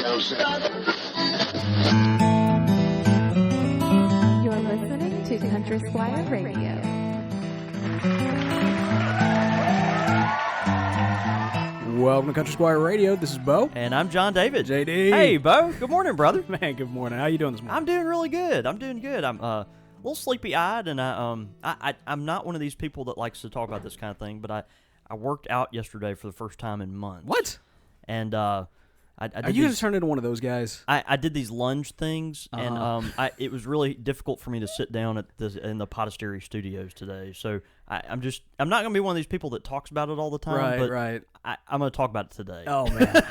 You're listening to Country Squire Radio. Welcome to Country Squire Radio. This is Bo. And I'm John David. JD. Hey, Bo. Good morning, brother. Man, good morning. How you doing this morning? I'm doing really good. I'm a little sleepy-eyed, and I'm not one of these people that likes to talk about this kind of thing, but I worked out yesterday for the first time in months. What? And I did Are you going to turn into one of those guys? I did these lunge things, and it was really difficult for me to sit down in the Podastery studios today. So I'm not going to be one of these people that talks about it all the time. Right. I'm going to talk about it today. Oh man,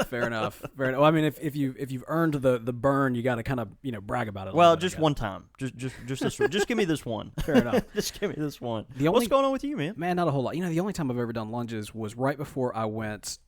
fair enough. Well, I mean, if you've earned the burn, you got to kind of brag about it. Well, just one time, just give me this one. Fair enough. Just give me this one. What's going on with you, man? Man, not a whole lot. The only time I've ever done lunges was right before I went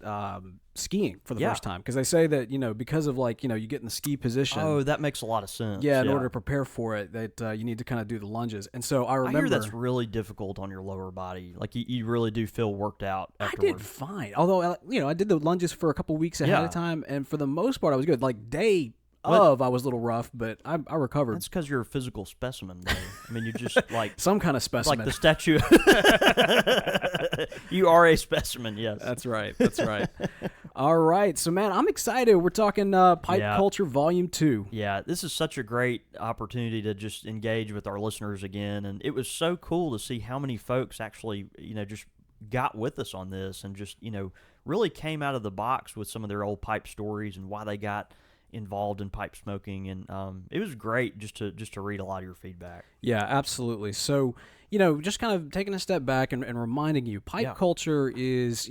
skiing for the first time, because they say that because of you get in the ski position. Oh, that makes a lot of sense. Yeah, in order to prepare for it, that you need to kind of do the lunges. And so I remember I hear that's really difficult on your lower body. Like you really do feel worked out afterwards. I did fine. Although I did the lunges for a couple weeks ahead of time, and for the most part I was good. Like day of, I was a little rough, but I recovered. That's because you're a physical specimen, though. I mean, you're just like some kind of specimen, like the statue. You are a specimen, yes. That's right. All right, so man, I'm excited. We're talking Pipe Culture Volume 2. Yeah, this is such a great opportunity to just engage with our listeners again, and it was so cool to see how many folks actually, just got with us on this and just, really came out of the box with some of their old pipe stories and why they got involved in pipe smoking, and it was great just to read a lot of your feedback. Yeah, absolutely. So, just kind of taking a step back and reminding you, pipe culture is,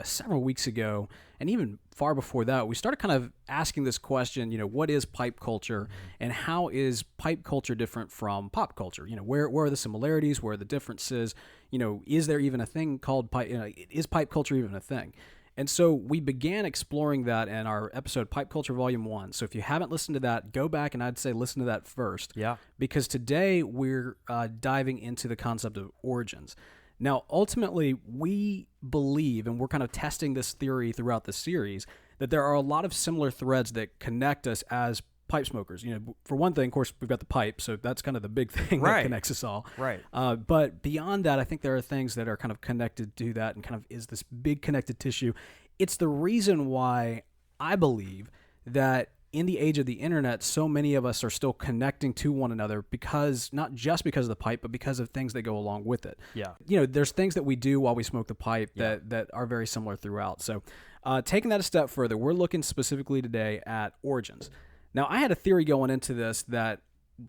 several weeks ago, and even far before that, we started kind of asking this question, what is pipe culture, and how is pipe culture different from pop culture? Where are the similarities? Where are the differences? Is there even a thing called pipe? Is pipe culture even a thing? And so we began exploring that in our episode Pipe Culture Volume 1. So if you haven't listened to that, go back and I'd say listen to that first. Yeah. Because today we're diving into the concept of origins. Now, ultimately, we believe, and we're kind of testing this theory throughout the series, that there are a lot of similar threads that connect us as pipe smokers. For one thing, of course, we've got the pipe, so that's kind of the big thing that connects us all. Right. But beyond that, I think there are things that are kind of connected to that and kind of is this big connected tissue. It's the reason why I believe that in the age of the internet, so many of us are still connecting to one another because, not just because of the pipe, but because of things that go along with it. Yeah. There's things that we do while we smoke the pipe that are very similar throughout. So taking that a step further, we're looking specifically today at origins. Now, I had a theory going into this that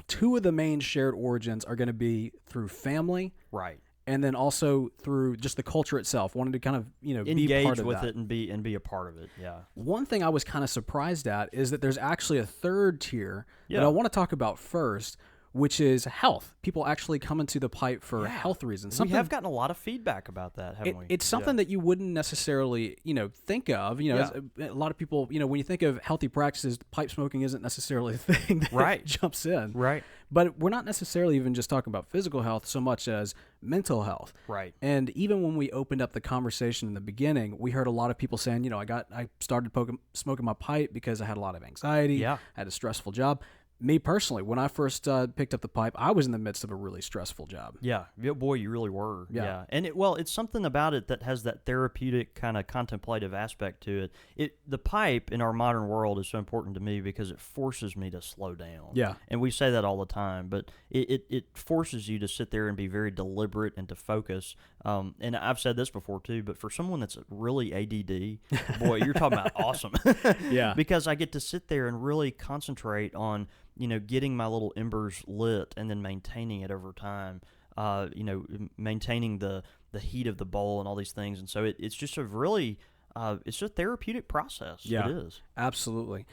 two of the main shared origins are going to be through family, right, and then also through just the culture itself. Wanted to kind of engage be part of with that. it and be a part of it. Yeah. One thing I was kind of surprised at is that there's actually a third tier that I want to talk about first, which is health. People actually come into the pipe for health reasons. We have gotten a lot of feedback about that, haven't we? It's something that you wouldn't necessarily, think of. A lot of people, when you think of healthy practices, pipe smoking isn't necessarily the thing that jumps in. Right. But we're not necessarily even just talking about physical health so much as mental health. Right. And even when we opened up the conversation in the beginning, we heard a lot of people saying, I started smoking my pipe because I had a lot of anxiety. Yeah. I had a stressful job. Me personally, when I first picked up the pipe, I was in the midst of a really stressful job. Yeah, boy, you really were. Yeah. And it's something about it that has that therapeutic kind of contemplative aspect to it. The pipe in our modern world is so important to me because it forces me to slow down. Yeah. And we say that all the time, but it forces you to sit there and be very deliberate and to focus. And I've said this before too, but for someone that's really ADD, boy, you're talking about awesome. Yeah. Because I get to sit there and really concentrate on getting my little embers lit and then maintaining it over time, maintaining the heat of the bowl and all these things. And so it's just a really, it's a therapeutic process. Yeah, it is. Absolutely.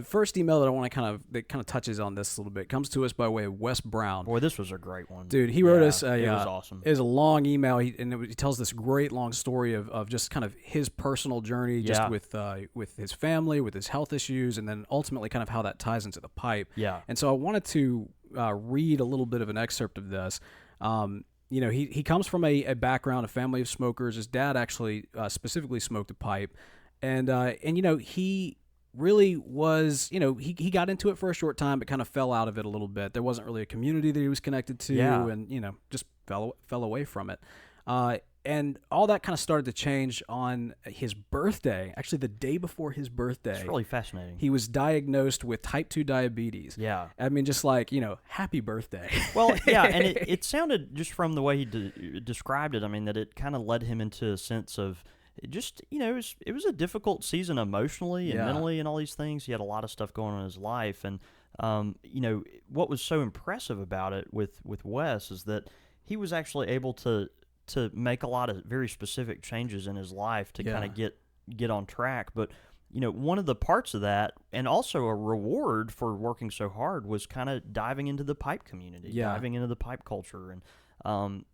First email that I want to that kind of touches on this a little bit comes to us by way of Wes Brown. Boy, this was a great one. Dude, he wrote us it was awesome. It was a long email, he tells this great long story of just kind of his personal journey, just with his family, with his health issues, and then ultimately kind of how that ties into the pipe. Yeah. And so I wanted to read a little bit of an excerpt of this. He comes from a background, a family of smokers. His dad actually specifically smoked a pipe, and he really was, he got into it for a short time, but kind of fell out of it a little bit. There wasn't really a community that he was connected to, and, just fell away from it. And all that kind of started to change on his birthday. Actually, the day before his birthday. It's really fascinating. He was diagnosed with type 2 diabetes. Yeah. I mean, just like, happy birthday. Well, yeah, and it sounded, just from the way he described it, I mean, that it kind of led him into a sense of just, it was a difficult season emotionally and mentally and all these things. He had a lot of stuff going on in his life. And, what was so impressive about it with Wes is that he was actually able to make a lot of very specific changes in his life to kind of get on track. But, one of the parts of that, and also a reward for working so hard, was kind of diving into the pipe community, diving into the pipe culture, and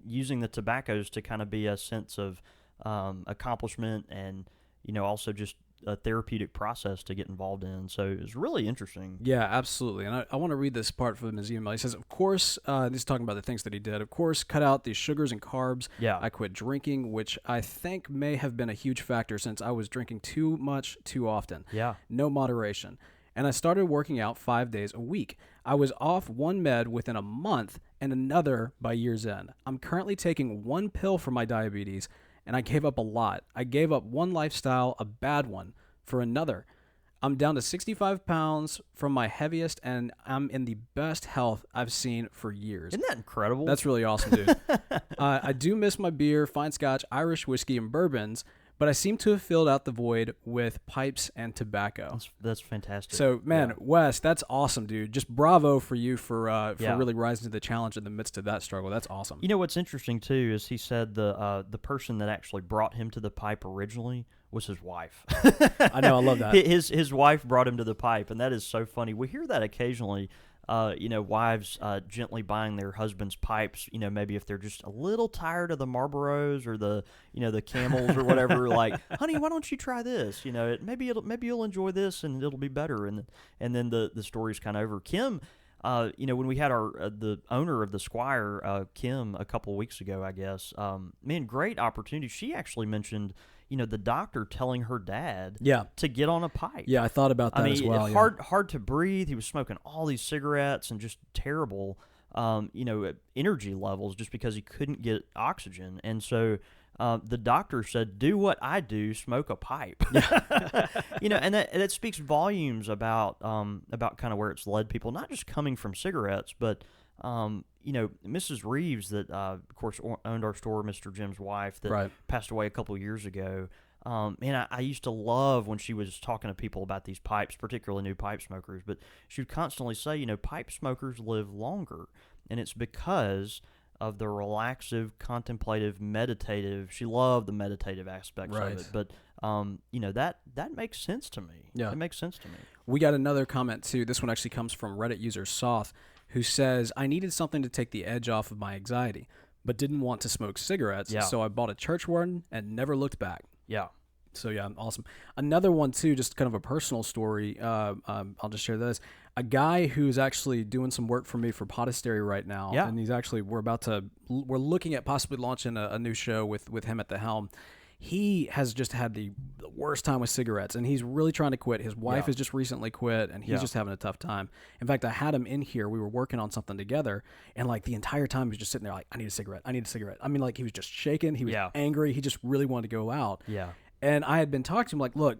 using the tobaccos to kind of be a sense of accomplishment, and, also just a therapeutic process to get involved in. So it was really interesting. Yeah, absolutely. And I want to read this part from his email. He says, of course, this is talking about the things that he did. Of course, cut out these sugars and carbs. Yeah. I quit drinking, which I think may have been a huge factor since I was drinking too much too often. Yeah. No moderation. And I started working out 5 days a week. I was off one med within a month and another by year's end. I'm currently taking one pill for my diabetes, and I gave up a lot. I gave up one lifestyle, a bad one, for another. I'm down to 65 pounds from my heaviest, and I'm in the best health I've seen for years. Isn't that incredible? That's really awesome, dude. I do miss my beer, fine scotch, Irish whiskey, and bourbons, but I seem to have filled out the void with pipes and tobacco. That's fantastic. So, man, Wes, that's awesome, dude. Just bravo for you for really rising to the challenge in the midst of that struggle. That's awesome. What's interesting, too, is he said the person that actually brought him to the pipe originally was his wife. I know, I love that. His wife brought him to the pipe, and that is so funny. We hear that occasionally. Wives gently buying their husbands' pipes, maybe if they're just a little tired of the Marlboros or the Camels or whatever, like, honey, why don't you try this? Maybe you'll enjoy this and it'll be better. And then the story's kind of over. Kim, when we had the owner of the Squire, Kim, a couple of weeks ago, I guess, great opportunity. She actually mentioned, the doctor telling her dad to get on a pipe. Yeah, I thought about that as well. Hard to breathe. He was smoking all these cigarettes and just terrible, energy levels just because he couldn't get oxygen. And so the doctor said, do what I do, smoke a pipe. And that speaks volumes about kind of where it's led people, not just coming from cigarettes, but Mrs. Reeves, that of course owned our store, Mr. Jim's wife, that passed away a couple years ago. I used to love when she was talking to people about these pipes, particularly new pipe smokers. But she would constantly say, pipe smokers live longer, and it's because of the relaxive, contemplative, meditative. She loved the meditative aspects of it. But that makes sense to me. Yeah, it makes sense to me. We got another comment too. This one actually comes from Reddit user Soth, who says, I needed something to take the edge off of my anxiety, but didn't want to smoke cigarettes, so I bought a church warden and never looked back. Yeah. So, yeah, awesome. Another one, too, just kind of a personal story. I'll just share this. A guy who's actually doing some work for me for Podastery right now, and he's actually, we're looking at possibly launching a new show with him at the helm. He has just had the worst time with cigarettes, and he's really trying to quit. His wife has just recently quit, and he's just having a tough time. In fact, I had him in here. We were working on something together, and like the entire time he was just sitting there like, I need a cigarette. I need a cigarette. I mean, like he was just shaking. He was angry. He just really wanted to go out. Yeah. And I had been talking to him like, look,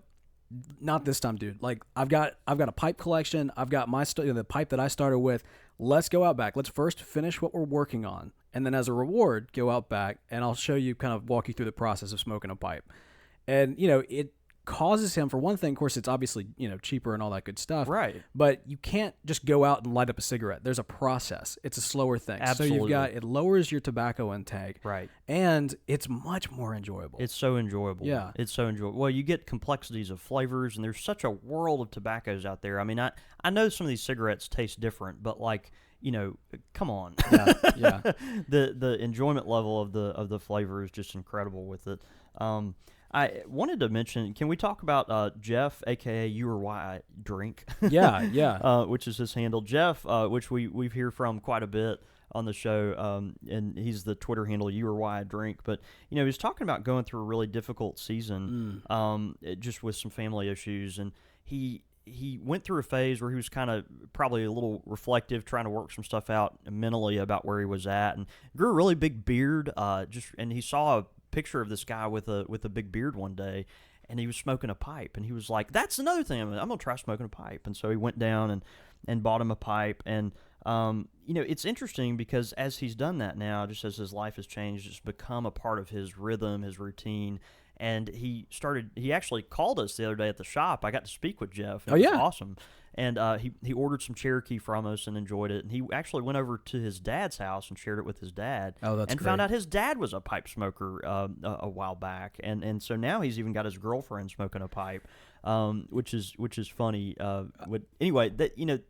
not this time, dude. Like I've got a pipe collection. I've got my the pipe that I started with. Let's go out back. Let's first finish what we're working on. And then as a reward, go out back and I'll show you, kind of walk you through the process of smoking a pipe. And, it causes him, for one thing, of course, it's obviously, cheaper and all that good stuff. Right. But you can't just go out and light up a cigarette. There's a process. It's a slower thing. Absolutely. So it lowers your tobacco intake. Right. And it's much more enjoyable. It's so enjoyable. Yeah. It's so enjoyable. Well, you get complexities of flavors, and there's such a world of tobaccos out there. I mean, I know some of these cigarettes taste different, but like, come on. Yeah. The enjoyment level of the flavor is just incredible with it. I wanted to mention, can we talk about Jeff, a.k.a. You Are Why I Drink? Yeah. Which is his handle. Jeff, which we hear from quite a bit on the show, and he's the Twitter handle You Are Why I Drink. But he was talking about going through a really difficult season, just with some family issues, and he went through a phase where he was kind of probably a little reflective, trying to work some stuff out mentally about where he was at, and grew a really big beard. And he saw a picture of this guy with a big beard one day, and he was smoking a pipe, and he was like, "That's another thing. I'm gonna try smoking a pipe." And so he went down and bought him a pipe, and it's interesting because as he's done that now, just as his life has changed, it's become a part of his rhythm, his routine. And he actually called us the other day at the shop. I got to speak with Jeff. It was awesome. And he ordered some Cherokee from us and enjoyed it. And he actually went over to his dad's house and shared it with his dad. Oh, that's and great. found out his dad was a pipe smoker a while back. And so now he's even got his girlfriend smoking a pipe, which is funny. Anyway,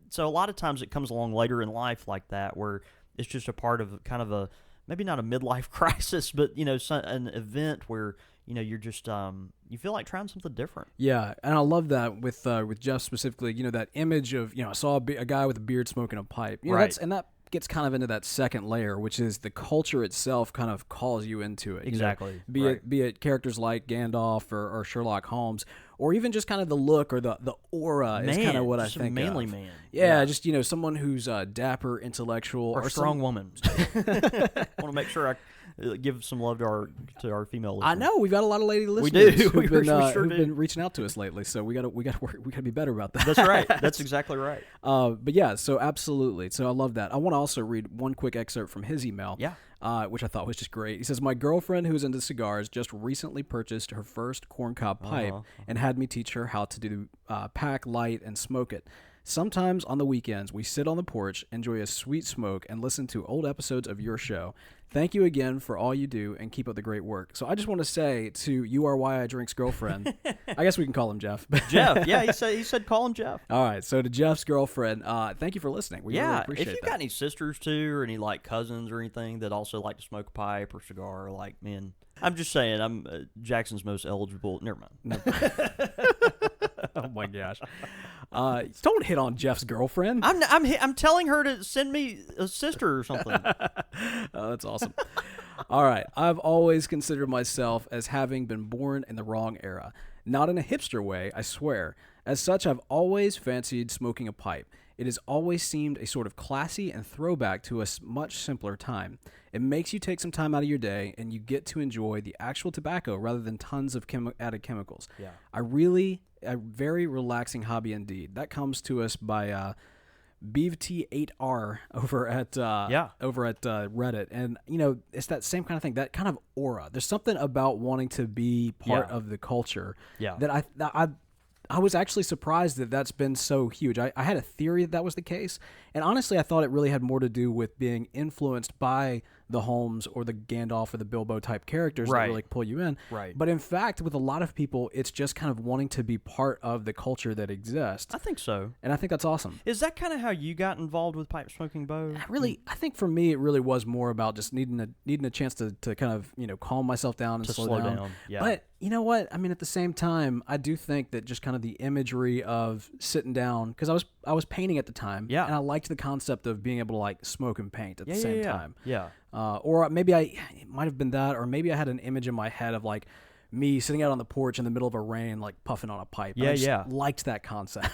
so a lot of times it comes along later in life like that, where it's just a part of kind of maybe not a midlife crisis, but an event where you're just you feel like trying something different. Yeah, and I love that with Jeff specifically. That image of I saw a guy with a beard smoking a pipe. Right. And that gets kind of into that second layer, which is the culture itself kind of calls you into it. Exactly. Be it characters like Gandalf or Sherlock Holmes, or even just kind of the look or the aura is kind of what I think. Manly of. man. Yeah, just someone who's dapper, intellectual, or strong woman. I want to make sure I give some love to our female listeners. I know we've got a lot of lady listeners do. who've We been reaching out to us lately, so we got to be better about that. That's right. That's exactly right. But yeah, so absolutely. So I love that. I want to also read one quick excerpt from his email. Yeah. Which I thought was just great. He says, "My girlfriend, who's into cigars, just recently purchased her first corncob pipe and had me teach her how to do pack, light, and smoke it. Sometimes on the weekends, we sit on the porch, enjoy a sweet smoke, and listen to old episodes of your show. Thank you again for all you do, and keep up the great work." So I just want to say to You Are Why I Drink's girlfriend, I guess we can call him Jeff. Jeff, yeah, he said call him Jeff. All right, so to Jeff's girlfriend, thank you for listening. We really appreciate if you that. got any sisters too, or any cousins or anything that also like to smoke a pipe or cigar, man, I'm just saying, I'm Jackson's most eligible. Never mind. Oh my gosh! Don't hit on Jeff's girlfriend. I'm telling her to send me a sister or something. Oh, that's awesome. All right, I've always considered myself as having been born in the wrong era, not in a hipster way, I swear. As such, I've always fancied smoking a pipe. It has always seemed a sort of classy and throwback to a much simpler time. It makes you take some time out of your day, and you get to enjoy the actual tobacco rather than tons of added chemicals. Yeah. A very relaxing hobby indeed. That comes to us by BeavT8R over at Reddit, and it's that same kind of thing, that kind of aura. There's something about wanting to be part of the culture that I was actually surprised that that's been so huge. I had a theory that was the case, and honestly, I thought it really had more to do with being influenced by the Holmes or the Gandalf or the Bilbo type characters that really pull you in. Right. But in fact, with a lot of people, it's just kind of wanting to be part of the culture that exists. I think so. And I think that's awesome. Is that kind of how you got involved with pipe smoking, Bo? I think for me, it really was more about just needing a chance to kind of, calm myself down and slow down. Yeah. But you know what? I mean, at the same time, I do think that just kind of the imagery of sitting down, because I was painting at the time. Yeah. And I liked the concept of being able to smoke and paint at the same time. Yeah. Or maybe it might have been that, or maybe I had an image in my head of me sitting out on the porch in the middle of a rain, puffing on a pipe. Yeah, I just liked that concept.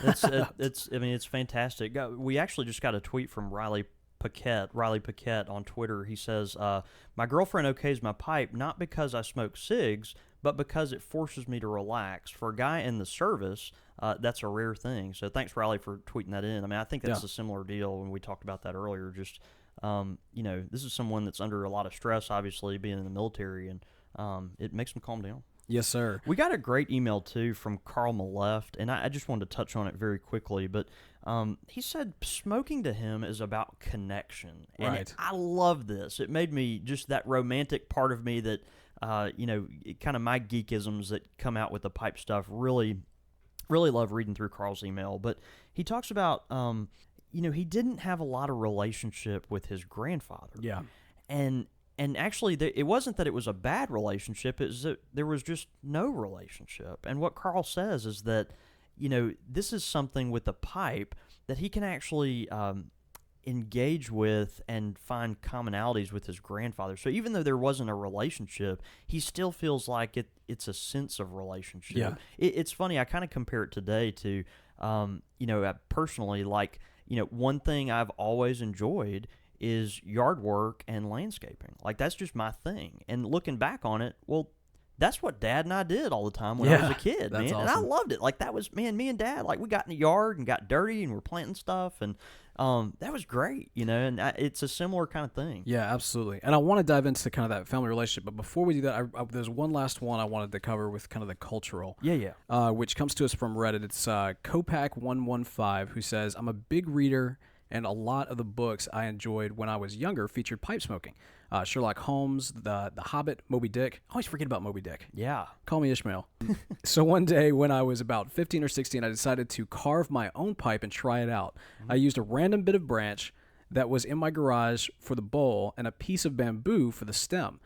It's fantastic. We actually just got a tweet from Riley Paquette on Twitter. He says, "My girlfriend okays my pipe not because I smoke cigs, but because it forces me to relax. For a guy in the service, that's a rare thing." So thanks, Riley, for tweeting that in. I mean, I think that's a similar deal when we talked about that earlier. Just this is someone that's under a lot of stress, obviously, being in the military, and it makes them calm down. Yes, sir. We got a great email, too, from Carl Maleft, and I just wanted to touch on it very quickly, but he said smoking to him is about connection. And I love this. It made me just that romantic part of me that, kind of my geekisms that come out with the pipe stuff. Really, really love reading through Carl's email. But he talks about, he didn't have a lot of relationship with his grandfather. Yeah. And actually, it wasn't that it was a bad relationship. It was that there was just no relationship. And what Carl says is that, this is something with the pipe that he can actually engage with and find commonalities with his grandfather. So even though there wasn't a relationship, he still feels like it's a sense of relationship. Yeah. It's funny. I kind of compare it today to, personally, like, one thing I've always enjoyed is yard work and landscaping. Like, that's just my thing. And looking back on it, well, that's what Dad and I did all the time when I was a kid, man. Awesome. And I loved it. Like, that was, man, me and Dad, like, we got in the yard and got dirty and we're planting stuff. And that was great, and it's a similar kind of thing. Yeah, absolutely. And I want to dive into kind of that family relationship. But before we do that, there's one last one I wanted to cover with kind of the cultural. Yeah. Which comes to us from Reddit. It's Copac115 who says, I'm a big reader, and a lot of the books I enjoyed when I was younger featured pipe smoking. Sherlock Holmes, The Hobbit, Moby Dick. I always forget about Moby Dick. Yeah. Call me Ishmael. So one day when I was about 15 or 16, I decided to carve my own pipe and try it out. I used a random bit of branch that was in my garage for the bowl and a piece of bamboo for the stem.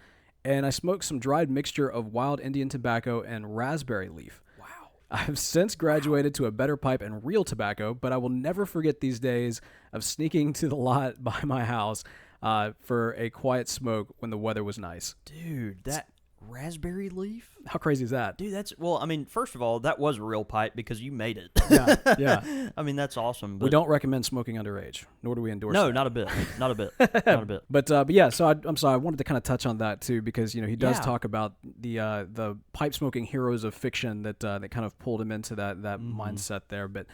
And I smoked some dried mixture of wild Indian tobacco and raspberry leaf. Wow. I have since graduated to a better pipe and real tobacco, but I will never forget these days of sneaking to the lot by my house for a quiet smoke when the weather was nice. Dude, that raspberry leaf? How crazy is that? Dude, first of all, that was a real pipe because you made it. Yeah. I mean, that's awesome. But We don't recommend smoking underage, nor do we endorse No, that. not a bit. Not a bit. Not a bit. But yeah, so I'm sorry, I wanted to kind of touch on that too because he does Yeah. talk about the pipe smoking heroes of fiction that kind of pulled him into that mindset there. But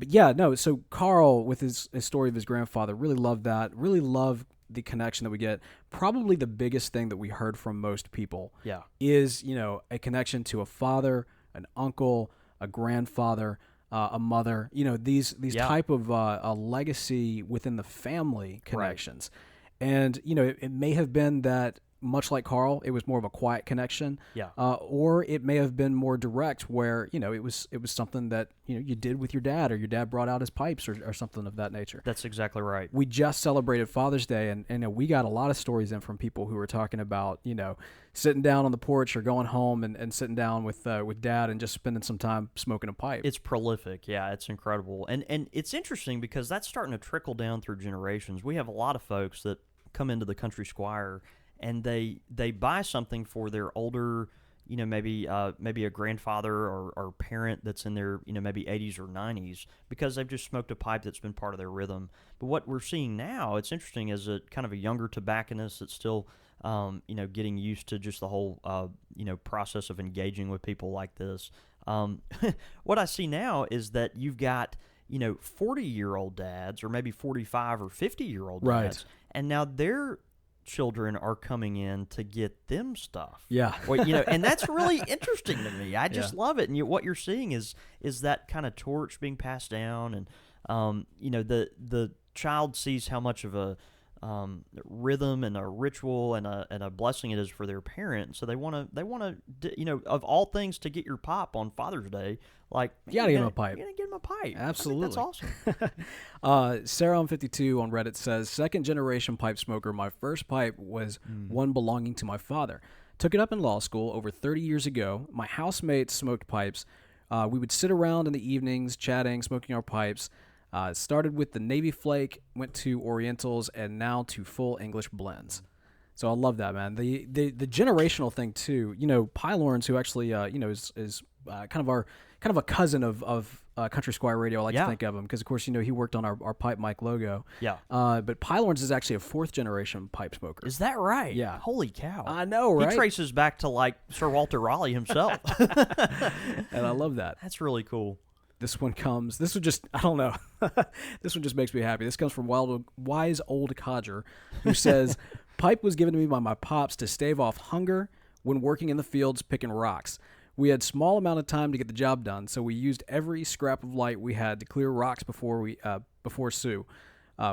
yeah, no. So Carl, with his story of his grandfather, really loved that. Really loved the connection that we get. Probably the biggest thing that we heard from most people Yeah. is a connection to a father, an uncle, a grandfather, a mother. These Yeah. type of a legacy within the family connections. And it may have been that, much like Carl, it was more of a quiet connection. Yeah. Or it may have been more direct, where it was something that you did with your dad, or your dad brought out his pipes, or something of that nature. That's exactly right. We just celebrated Father's Day, and we got a lot of stories in from people who were talking about sitting down on the porch or going home and sitting down with Dad and just spending some time smoking a pipe. It's prolific. Yeah, it's incredible. And it's interesting because that's starting to trickle down through generations. We have a lot of folks that come into the Country Squire and they buy something for their older, maybe a grandfather or parent that's in their, maybe 80s or 90s, because they've just smoked a pipe that's been part of their rhythm. But what we're seeing now, it's interesting, is a kind of a younger tobacconist that's still, getting used to just the whole, process of engaging with people like this. What I see now is that you've got 40-year-old dads, or maybe 45 or 50-year-old dads, Right. and now they're children are coming in to get them stuff. Yeah. Well, and that's really interesting to me. I just love it. And what you're seeing is that kind of torch being passed down, and the child sees how much of a rhythm and a ritual and a blessing it is for their parent. So they want to of all things, to get your pop on Father's Day, like, You gotta get him a pipe. You gotta get him a pipe. Absolutely. I think that's awesome. Sarah52 on Reddit says, second generation pipe smoker. My first pipe was one belonging to my father. Took it up in law school over 30 years ago. My housemates smoked pipes. We would sit around in the evenings chatting, smoking our pipes. Started with the Navy Flake, went to Orientals, and now to full English blends. So I love that, man. The generational thing too. Pi Lawrence, who actually is kind of a cousin of Country Squire Radio. I like to think of him because, of course, he worked on our pipe mic logo. Yeah. But Pi Lawrence is actually a fourth generation pipe smoker. Is that right? Yeah. Holy cow. I know, right? He traces back to like Sir Walter Raleigh himself. And I love that. That's really cool. This one I don't know. This one just makes me happy. This comes from Wise Old Codger, who says, pipe was given to me by my pops to stave off hunger when working in the fields picking rocks. We had small amount of time to get the job done, so we used every scrap of light we had to clear rocks before Sue.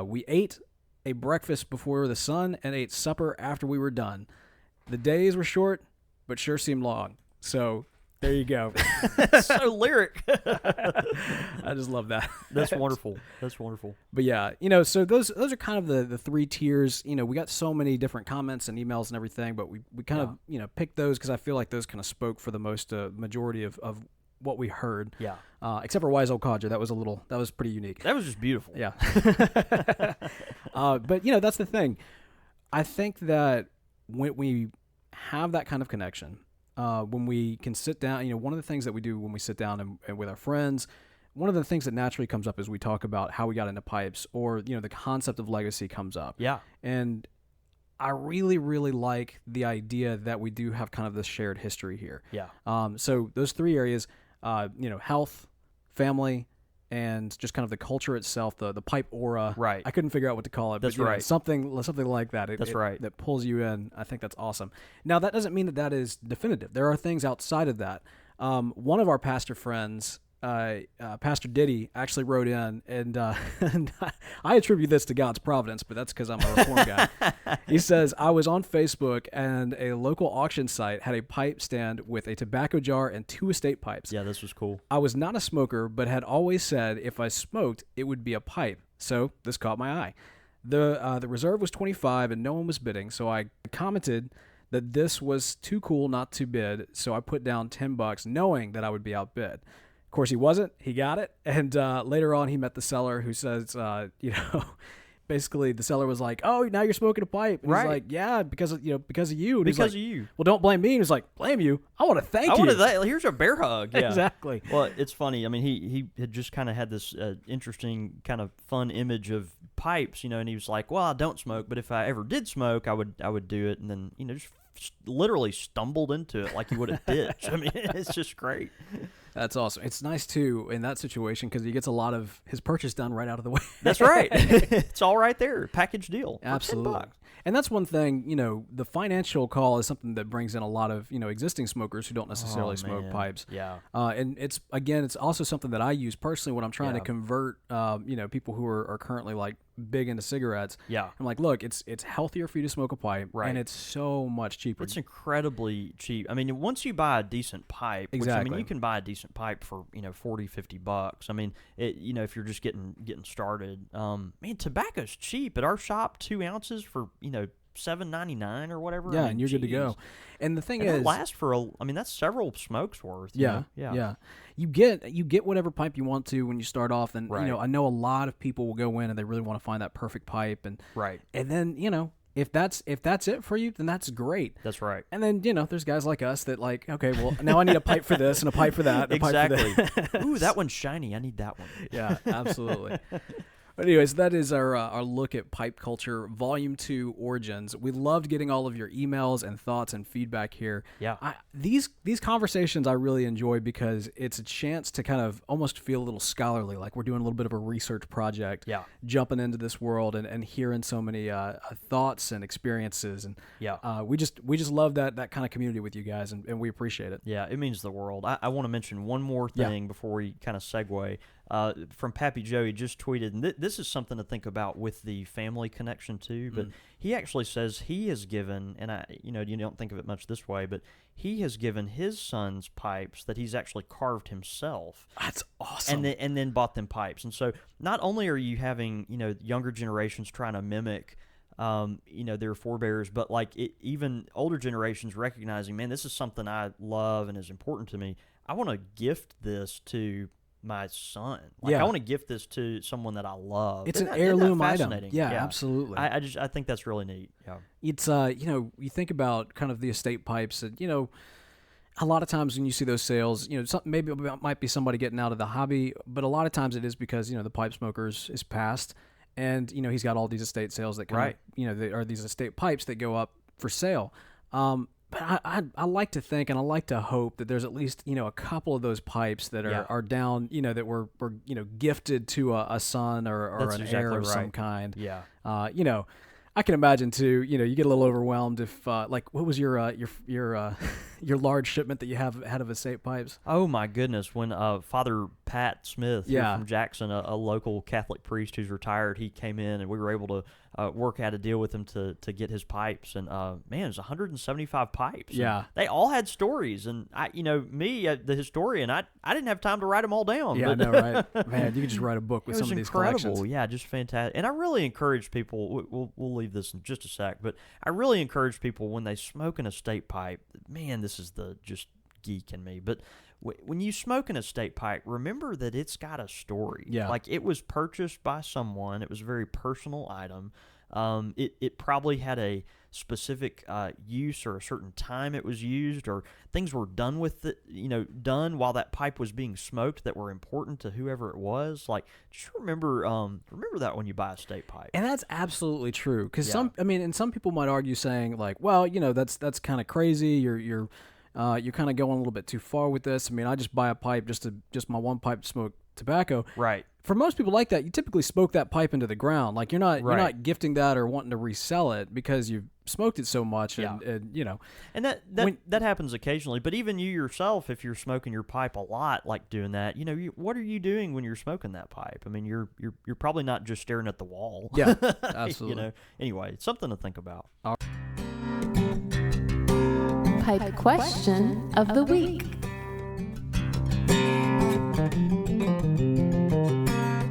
We ate a breakfast before the sun and ate supper after we were done. The days were short, but sure seemed long. So there you go. So lyric. I just love that. That's wonderful. That's wonderful. But yeah, so those are kind of the three tiers. We got so many different comments and emails and everything, but we kind of picked those because I feel like those kind of spoke for the most majority of what we heard. Yeah. Except for Wise Old Codger, that was pretty unique. That was just beautiful. Yeah. But that's the thing. I think that when we have that kind of connection, when we can sit down, one of the things that we do when we sit down and with our friends, one of the things that naturally comes up is we talk about how we got into pipes, or the concept of legacy comes up. Yeah. And I really, really like the idea that we do have kind of this shared history here. Yeah. So those three areas, health, family, and just kind of the culture itself, the pipe aura. Right. I couldn't figure out what to call it. That's but, right. Something like that. That's right. That pulls you in. I think that's awesome. Now, that doesn't mean that is definitive. There are things outside of that. One of our pastor friends, Pastor Diddy, actually wrote in, and I attribute this to God's providence, but that's because I'm a Reform guy. He says, I was on Facebook, and a local auction site had a pipe stand with a tobacco jar and 2 estate pipes. Yeah, this was cool. I was not a smoker, but had always said if I smoked, it would be a pipe. So this caught my eye. The reserve was 25, and no one was bidding, so I commented that this was too cool not to bid, so I put down $10, knowing that I would be outbid. Of course, he wasn't. He got it. And later on, he met the seller, who says, basically the seller was like, "Oh, now you're smoking a pipe." And right. He's like, "Yeah, because of you." And because he's like, of you. Well, don't blame me. And he's like, "Blame you? I want to thank you." Here's a bear hug. Yeah. Exactly. Well, it's funny. I mean, he had just kind of had this interesting kind of fun image of pipes, and he was like, "Well, I don't smoke, but if I ever did smoke, I would do it." And then just literally stumbled into it like he would a ditch. I mean, it's just great. That's awesome. It's nice, too, in that situation, because he gets a lot of his purchase done right out of the way. That's right. It's all right there. Package deal. Absolutely. $10. And that's one thing, the financial call is something that brings in a lot of, existing smokers who don't necessarily smoke pipes. Yeah. And it's also something that I use personally when I'm trying to convert, people who are currently like big into cigarettes. Yeah. I'm like, look, it's healthier for you to smoke a pipe, right. and it's so much cheaper. It's incredibly cheap. I mean, once you buy a decent pipe, exactly. which, I mean, you can buy a decent pipe for, $40-$50. I mean, if you're just getting started, man, tobacco's cheap at our shop. 2 ounces for, $7.99 or whatever. Yeah, I mean, and you're good to go. And the thing is, it lasts for that's several smokes worth. Yeah. You get whatever pipe you want to when you start off, and right. I know a lot of people will go in and they really want to find that perfect pipe, and right. And then if that's it for you, then that's great. That's right. And then there's guys like us that like, okay, well now I need a pipe for this and a pipe for that. And exactly. A pipe for that. Ooh, that one's shiny. I need that one. Yeah, absolutely. But anyways, that is our look at pipe culture, Volume 2, Origins. We loved getting all of your emails and thoughts and feedback here. Yeah. These conversations I really enjoy because it's a chance to kind of almost feel a little scholarly, like we're doing a little bit of a research project, jumping into this world and hearing so many thoughts and experiences. And we just love that kind of community with you guys, and we appreciate it. Yeah, it means the world. I want to mention one more thing before we kind of segue. From Pappy Joe, he just tweeted, and this is something to think about with the family connection too, but he actually says he has given, and you don't think of it much this way, but he has given his sons pipes that he's actually carved himself. That's awesome. And then bought them pipes. And so not only are you having, younger generations trying to mimic their forebears, but even older generations recognizing, man, this is something I love and is important to me. I want to gift this to my son. I want to gift this to someone that I love. It's an heirloom item. Yeah, absolutely. I think that's really neat. Yeah. It's you think about kind of the estate pipes, and a lot of times when you see those sales, maybe it might be somebody getting out of the hobby, but a lot of times it is because the pipe smokers is passed, and he's got all these estate sales that kind of, they are these estate pipes that go up for sale. But I like to think, and I like to hope that there's at least a couple of those pipes that are down, that were gifted to a son or an heir of some kind. Yeah. I can imagine too. You get a little overwhelmed if what was your your large shipment that you had of estate pipes? Oh my goodness! When Father Pat Smith here from Jackson, a local Catholic priest who's retired, he came in and we were able to work out a deal with him to get his pipes, and man, it was 175 pipes. Yeah, they all had stories, and the historian, I didn't have time to write them all down. Yeah, I know, right? Man, you could just write a book with some of these collections. Yeah, just fantastic. And I really encourage people. We'll leave this in just a sec, but I really encourage people when they smoke an estate pipe. Man, this is the just geek in me, but when you smoke an estate pipe, remember that it's got a story. Yeah. Like, it was purchased by someone. It was a very personal item. It probably had a specific use or a certain time it was used, or things were done with it, done while that pipe was being smoked that were important to whoever it was. Like, just remember that when you buy a estate pipe. And that's absolutely true. Because Yeah. and some people might argue saying like, well, that's kind of crazy. You're kind of going a little bit too far with this. I mean, I just buy a pipe just my one pipe to smoke tobacco. Right. For most people like that, you typically smoke that pipe into the ground. Like you're not gifting that or wanting to resell it because you've smoked it so much, and And that happens occasionally. But even you yourself, if you're smoking your pipe a lot, like doing that, what are you doing when you're smoking that pipe? I mean, you're probably not just staring at the wall. Yeah, absolutely. Anyway, it's something to think about. Pipe question of the week.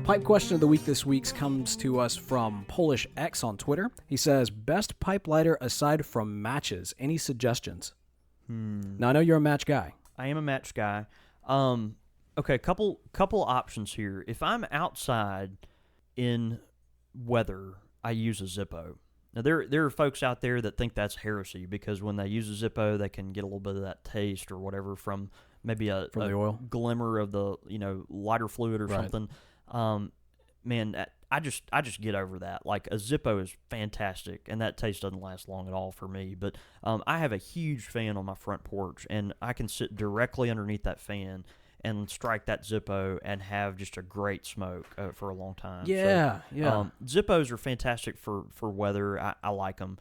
Pipe question of the week this week comes to us from Polish X on Twitter. He says, best pipe lighter aside from matches. Any suggestions? Now, I know you're a match guy. I am a match guy. Okay, couple options here. If I'm outside in weather, I use a Zippo. Now, there are folks out there that think that's heresy because when they use a Zippo, they can get a little bit of that taste or whatever from maybe a the oil glimmer of the lighter fluid or something. Man, I just get over that. Like, a Zippo is fantastic, and that taste doesn't last long at all for me. But I have a huge fan on my front porch, and I can sit directly underneath that fan and strike that Zippo and have just a great smoke for a long time. Yeah. Zippos are fantastic for weather. I like them.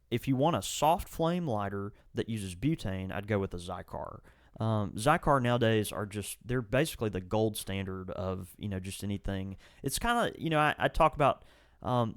If you want a soft flame lighter that uses butane, I'd go with a Zycar. Zycar nowadays they're basically the gold standard of, just anything. It's kind of, I talk about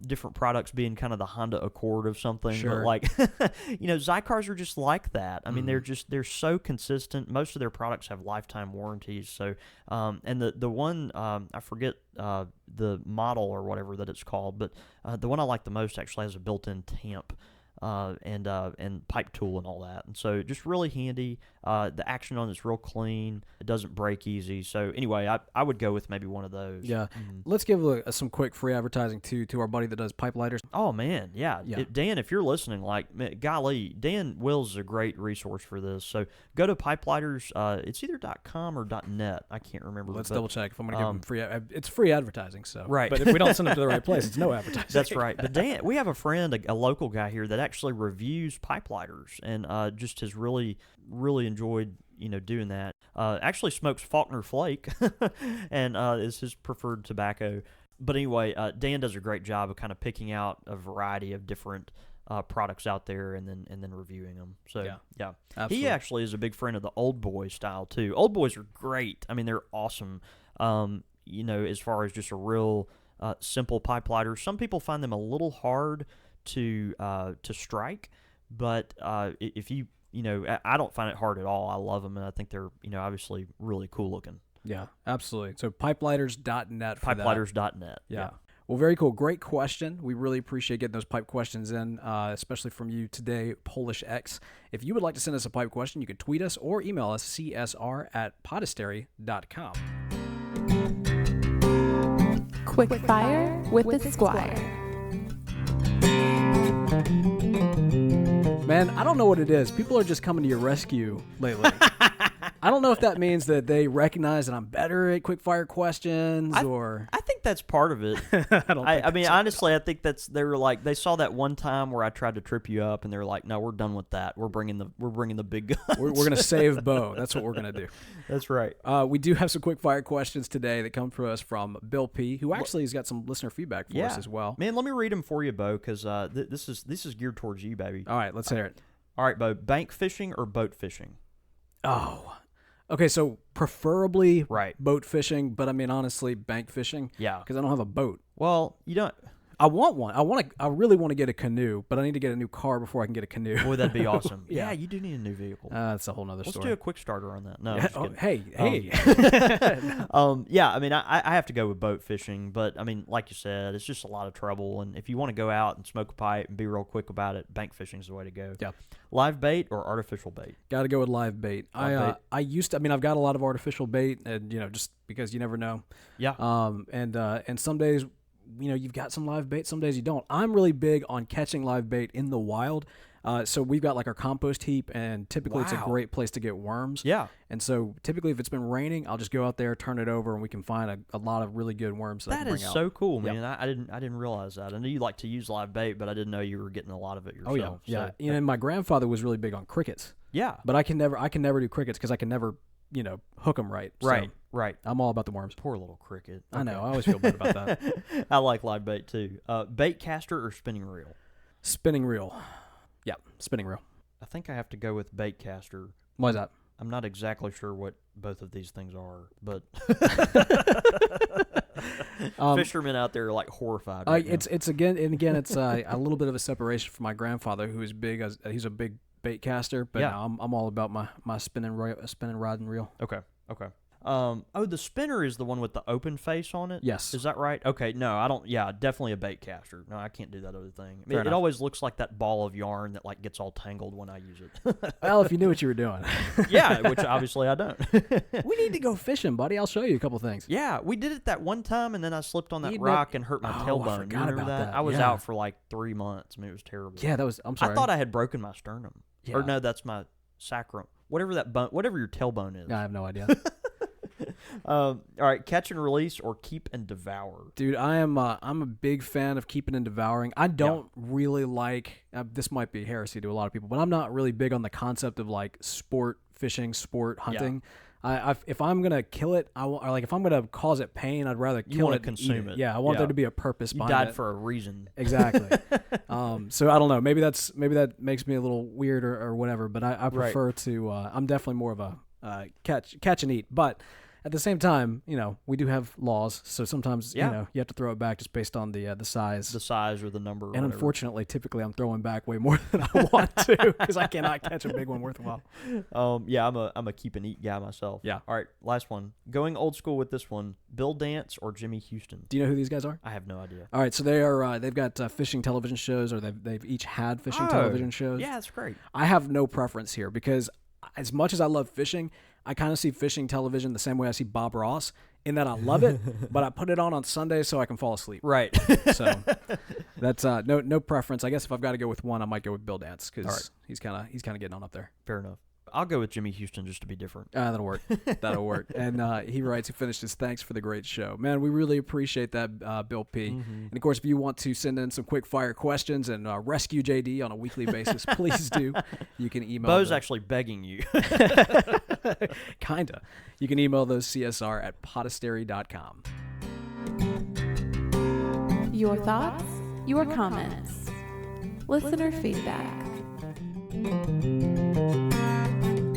different products being kind of the Honda Accord of something. Sure. But like, Zycars are just like that. I mean, they're so consistent. Most of their products have lifetime warranties. So, and the one, I forget the model or whatever that it's called, but the one I like the most actually has a built-in tamp. And pipe tool and all that, and so just really handy. The action on it's real clean. It doesn't break easy. So anyway, I would go with maybe one of those. Yeah. Let's give some quick free advertising to our buddy that does pipe lighters. Oh man, yeah. Dan, if you're listening, golly, Dan Wills is a great resource for this. So go to pipe lighters. It's either .com or .net. I can't remember. Let's double check if I'm going to give them free. It's free advertising. So right. But if we don't send them to the right place, it's no advertising. That's right. But Dan, we have a friend, a local guy here that actually reviews pipe lighters and just has really enjoyed doing that. Actually smokes Faulkner Flake and is his preferred tobacco. But anyway, Dan does a great job of kind of picking out a variety of different products out there and then reviewing them. So yeah. Absolutely. He actually is a big friend of the Old Boy style too. Old Boys are great. I mean, they're awesome. As far as just a real simple pipe lighter. Some people find them a little hard to strike, but if you I don't find it hard at all. I love them, and I think they're obviously really cool looking. Yeah, absolutely. So pipelighters.net. Pipelighters.net. Yeah. Well, very cool. Great question. We really appreciate getting those pipe questions in, especially from you today, Polish X. If you would like to send us a pipe question, you can tweet us or email us csr@podastery.com. Quick fire with the Squire. Man, I don't know what it is. People are just coming to your rescue lately. I don't know if that means that they recognize that I'm better at quick fire questions or. I think that's part of it. I mean, honestly, I think they saw that one time where I tried to trip you up, and they're like, "No, we're done with that. We're bringing the big guns. We're gonna save Bo. That's what we're gonna do." That's right. We do have some quick fire questions today that come to us from Bill P, who actually has got some listener feedback for us as well. Man, let me read them for you, Bo, because this is geared towards you, baby. All right, let's hear it. All right, Bo. Bank fishing or boat fishing? Oh. Okay, so preferably right. boat fishing, but I mean, honestly, bank fishing. Yeah. Because I don't have a boat. Well, you don't. I want one. I really want to get a canoe, but I need to get a new car before I can get a canoe. Boy, that'd be awesome. Yeah. Yeah, you do need a new vehicle. That's a whole nother Let's story. do a quick starter on that. No, I'm Yeah, just oh, kidding. hey. Yeah, I mean, I have to go with boat fishing, but I mean, like you said, it's just a lot of trouble. And if you want to go out and smoke a pipe and be real quick about it, bank fishing is the way to go. Yeah. Live bait or artificial bait? Got to go with live bait. Live bait. I used to. I mean, I've got a lot of artificial bait, and just because you never know. Yeah. And some days, you've got some live bait. Some days you don't. I'm really big on catching live bait in the wild. So we've got like our compost heap, and typically it's a Wow. great place to get worms. Yeah. And so typically, if it's been raining, I'll just go out there, turn it over, and we can find a lot of really good worms that I That can is bring out. so cool, Yep. man. I didn't realize that. I knew you like to use live bait, but I didn't know you were getting a lot of it Oh yourself. yeah, So, yeah. And my grandfather was really big on crickets, yeah. but I can never do crickets because I can never hook them right. So Right. Right. I'm all about the worms. Poor little cricket. I know. I always feel bad about that. I like live bait too. Bait caster or spinning reel? Spinning reel. Yeah, spinning reel. I think I have to go with bait caster. Why is that? I'm not exactly sure what both of these things are, but fishermen out there are like horrified. Right now. It's again it's a little bit of a separation from my grandfather, who is big as he's a big bait caster, but Yeah. no, I'm all about my spinning rod and reel. Okay. The spinner is the one with the open face on it? Yes. Is that right? Okay, no, I don't. Yeah, definitely a bait caster. No, I can't do that other thing. Fair It enough. always looks like that ball of yarn that like gets all tangled when I use it. Well, if you knew what you were doing. Yeah, which obviously I don't. We need to go fishing, buddy. I'll show you a couple things. Yeah, we did it that one time, and then I slipped on that You rock and hurt my Oh, I tailbone. You forgot remember about that. I was Yeah. out for like 3 months. I mean, it was terrible. Yeah, I'm sorry. I thought I had broken my sternum. Yeah. Or no, that's my sacrum. Whatever that bone, whatever your tailbone is. I have no idea. All right, catch and release or keep and devour. Dude, I'm a big fan of keeping and devouring. I don't really like this might be heresy to a lot of people, but I'm not really big on the concept of like sport fishing, sport hunting. If I'm gonna kill it, or like if I'm gonna cause it pain, I'd rather kill wanna it, and eat consume it. Yeah, I want Yeah. there to be a purpose You behind died it. for a reason. Exactly. So I don't know. Maybe that makes me a little weird or whatever. But I prefer to. I'm definitely more of a catch and eat. But at the same time, we do have laws. So sometimes you have to throw it back just based on the size. The size or the number. Or And whatever. unfortunately, typically I'm throwing back way more than I want to because I cannot catch a big one worthwhile. Yeah, I'm a keep and eat guy myself. Yeah. All right, last one. Going old school with this one. Bill Dance or Jimmy Houston? Do you know who these guys are? I have no idea. All right, so they are. They've got fishing television shows, or they've each had fishing television shows. Yeah, that's great. I have no preference here because as much as I love fishing, I kind of see fishing television the same way I see Bob Ross, in that I love it, but I put it on Sunday so I can fall asleep. Right. So that's no preference. I guess if I've got to go with one, I might go with Bill Dance because right. he's kind of getting on up there. Fair enough. I'll go with Jimmy Houston just to be different. That'll work. That'll work. And he writes, he finished his thanks for the great show. Man, we really appreciate that, Bill P. And, of course, if you want to send in some quick-fire questions and rescue JD on a weekly basis, please do. You can email Bo's them. actually begging you. Kinda. You can email those CSR at podastery.com. Your thoughts, your comments, listener feedback.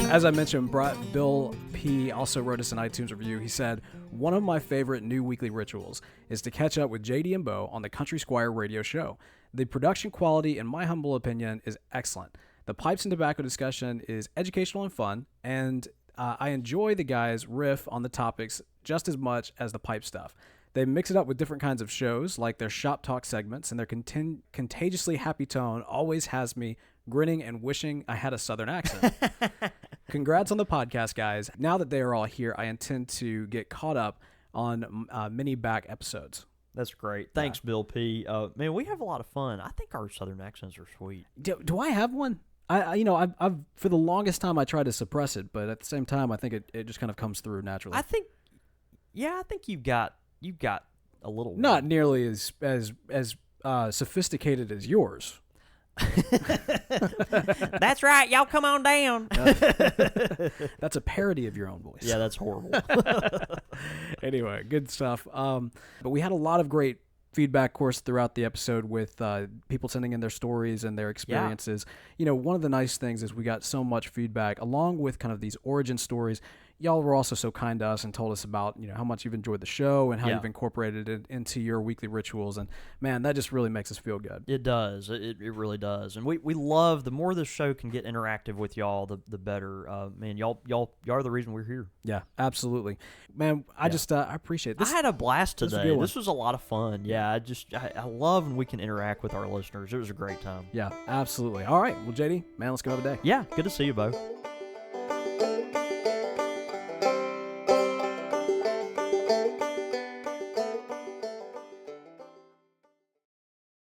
As I mentioned, Bill P. also wrote us an iTunes review. He said, one of my favorite new weekly rituals is to catch up with JD and Bo on the Country Squire radio show. The production quality, in my humble opinion, is excellent. The pipes and tobacco discussion is educational and fun, and I enjoy the guys' riff on the topics just as much as the pipe stuff. They mix it up with different kinds of shows, like their shop talk segments, and their contagiously happy tone always has me grinning and wishing I had a southern accent. Congrats on the podcast, guys. Now that they are all here, I intend to get caught up on many back episodes. That's great. Thanks, Bill P. Man, we have a lot of fun. I think our southern accents are sweet. Do I have one? I've for the longest time I tried to suppress it, but at the same time, I think it just kind of comes through naturally. I think you've got a little. Not nearly as sophisticated as yours. That's right. Y'all come on down. That's a parody of your own voice. Yeah, that's horrible. Anyway, good stuff. But we had a lot of great feedback, of course, throughout the episode with people sending in their stories and their experiences. One of the nice things is we got so much feedback along with kind of these origin stories. y'all were also so kind to us and told us about, how much you've enjoyed the show and how Yeah. you've incorporated it into your weekly rituals. And man, that just really makes us feel good. It does. It really does. And we love, the more this show can get interactive with y'all, the better. Man, y'all are the reason we're here. Yeah, absolutely. Man, I just, I appreciate this. I had a blast this was a today. good one. This was a lot of fun. Yeah, I love when we can interact with our listeners. It was a great time. Yeah, absolutely. All right. Well, JD, man, let's go have a day. Yeah, good to see you, Bo.